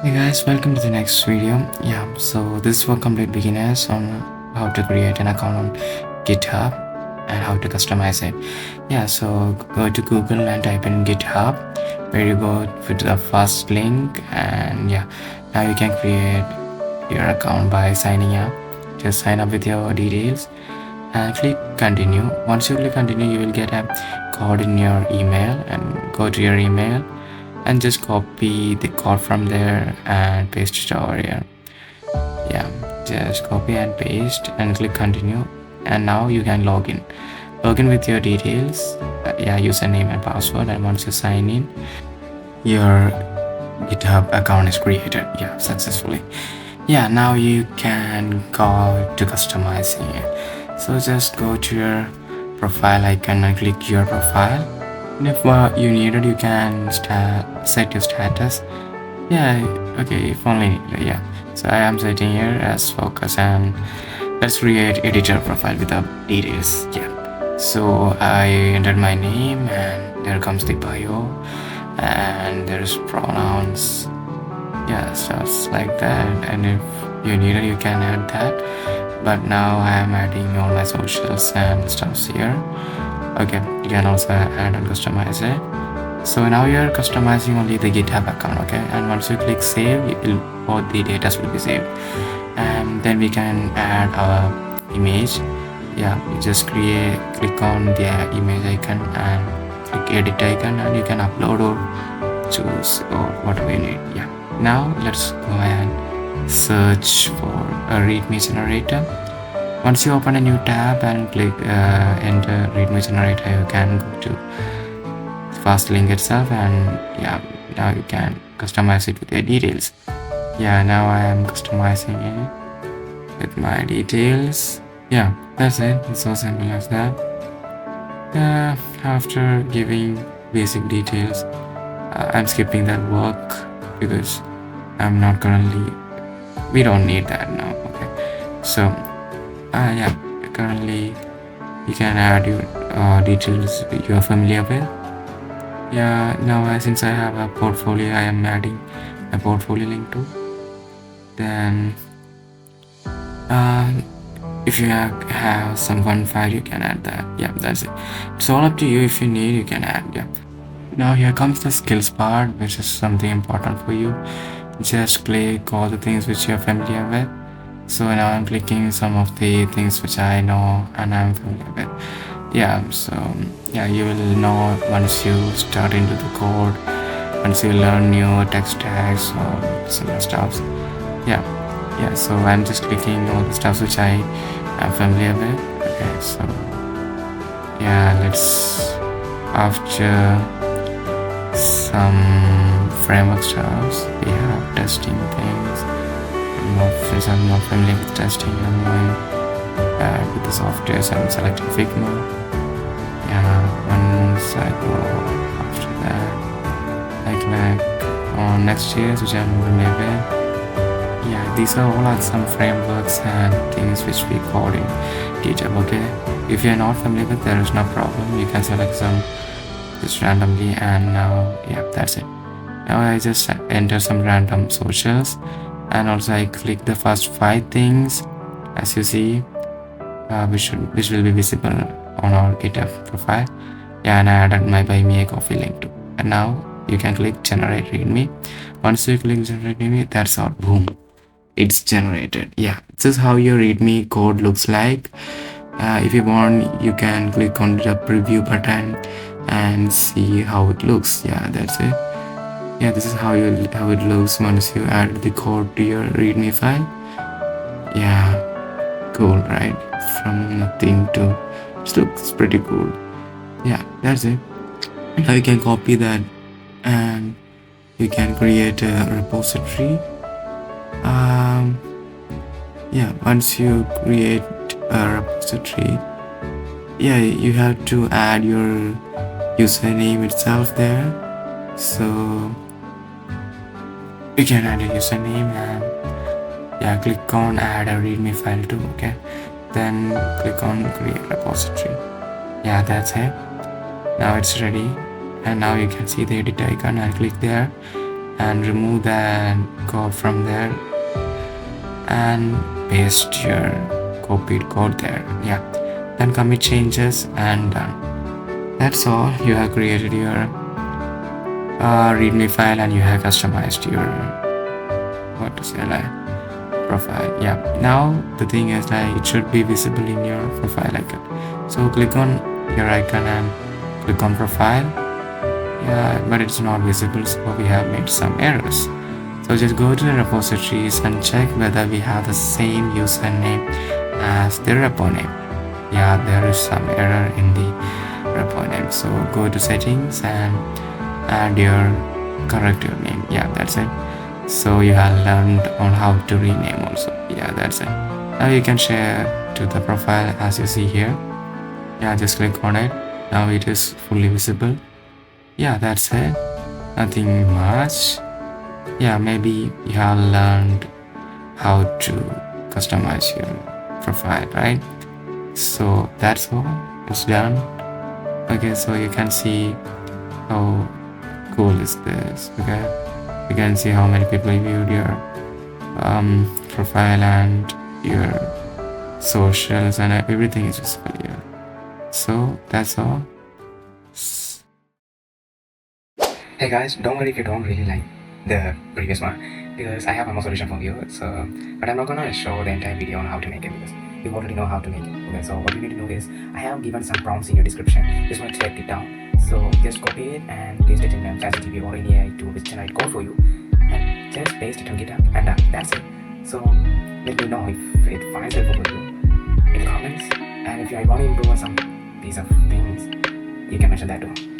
Hey guys, welcome to the next video. So this is for complete beginners on how to create an account on GitHub and how to customize it. So go to Google and type in GitHub, where you go to the first link, and now you can create your account by signing up. Just sign up with your details and click continue. Once you click continue, you will get a code in your email, and go to your email and just copy the code from there and paste it over here. Just copy and paste and click continue, and now you can log in with your details, username and password. And once you sign in, your GitHub account is created successfully. Now you can go to customizing it. So just go to your profile icon and click your profile, and if you need it, you can set your status. If only so I am setting here as focus, and let's create editor profile with the details. So I entered my name, and there comes the bio, and there's pronouns, stuff like that. And if you need it, you can add that, but now I am adding all my socials and stuffs here. You can also add and customize it. So now you are customizing only the GitHub account. And once you click save, both the data will be saved, and then we can add our image. You just click on the image icon and click edit icon, and you can upload or choose or whatever you need. Now let's go and search for a readme generator. Once you open a new tab and click enter readme generator, you can go to the first link itself, and now you can customize it with your details. Now I am customizing it with my details. That's it. It's so simple as that. After giving basic details, I'm skipping that work because I'm not currently, we don't need that now. So currently you can add your details you are familiar with. Now since I have a portfolio, I am adding a portfolio link too. Then if you have some one file, you can add that. That's it. It's all up to you. If you need, you can add. Now here comes the skills part, which is something important for you. Just click all the things which you're familiar with. So now I'm clicking some of the things which I know and I'm familiar with. You will know once you start into the code, once you learn new text tags or similar stuff. So I'm just clicking all the stuff which I am familiar with. So let's, after some framework stuff, we have testing things. Since I'm not familiar with testing, I'm going with the software, so I'm selecting Figma. Once I go after that, I click on Next.js, which I'm familiar with. These are all some frameworks and things which we code in GitHub. If you're not familiar with, there is no problem. You can select some just randomly, and now that's it. Now I just enter some random socials, and also I click the first 5 things, as you see, which will be visible on our GitHub profile. And I added my buy me a coffee link too. And now you can click generate readme. Once you click generate readme, that's all. Boom, it's generated. This is how your readme code looks like. If you want, you can click on the preview button and see how it looks. That's it. This is how it looks once you add the code to your readme file. Cool, right? From nothing to, it looks pretty cool. That's it. Now you can copy that, and you can create a repository. Once you create a repository, you have to add your username itself there. So you can add a username, and click on add a readme file too. Then click on create repository. That's it. Now it's ready, and now you can see the edit icon. I'll click there, and remove that code from there and paste your copied code there. Yeah, then commit changes and done. That's all. You have created your readme file and you have customized your what to say like profile. Yeah, now the thing is like it should be visible in your profile icon. So click on your icon and click on profile. Yeah, but it's not visible, so we have made some errors. So just go to the repositories and check whether we have the same username as the repo name. Yeah, there is some error in the repo name. So go to settings and add your correct your name. Yeah, that's it. So you have learned on how to rename also. Yeah, that's it. Now you can share to the profile as you see here. Yeah, just click on it. Now it is fully visible. Yeah, that's it. Nothing much. Yeah, maybe you have learned how to customize your profile, right? So that's all. It's done. Okay, so you can see how cool is this. Okay, you can see how many people viewed your profile and your socials and everything is visible here. So that's all. Hey guys, don't worry if you don't really like the previous one, because I have one more solution for you. So, but I'm not gonna show the entire video on how to make it because you already know how to make it. Okay, so what you need to do is I have given some prompts in your description. Just want to take it down. So just copy it and paste it in ChatGPT or any AI tool which generate code for you, and just paste it on GitHub, and that's it. So let me know if it finds helpful for you in the comments, and if you want to improve on some piece of things, you can mention that too.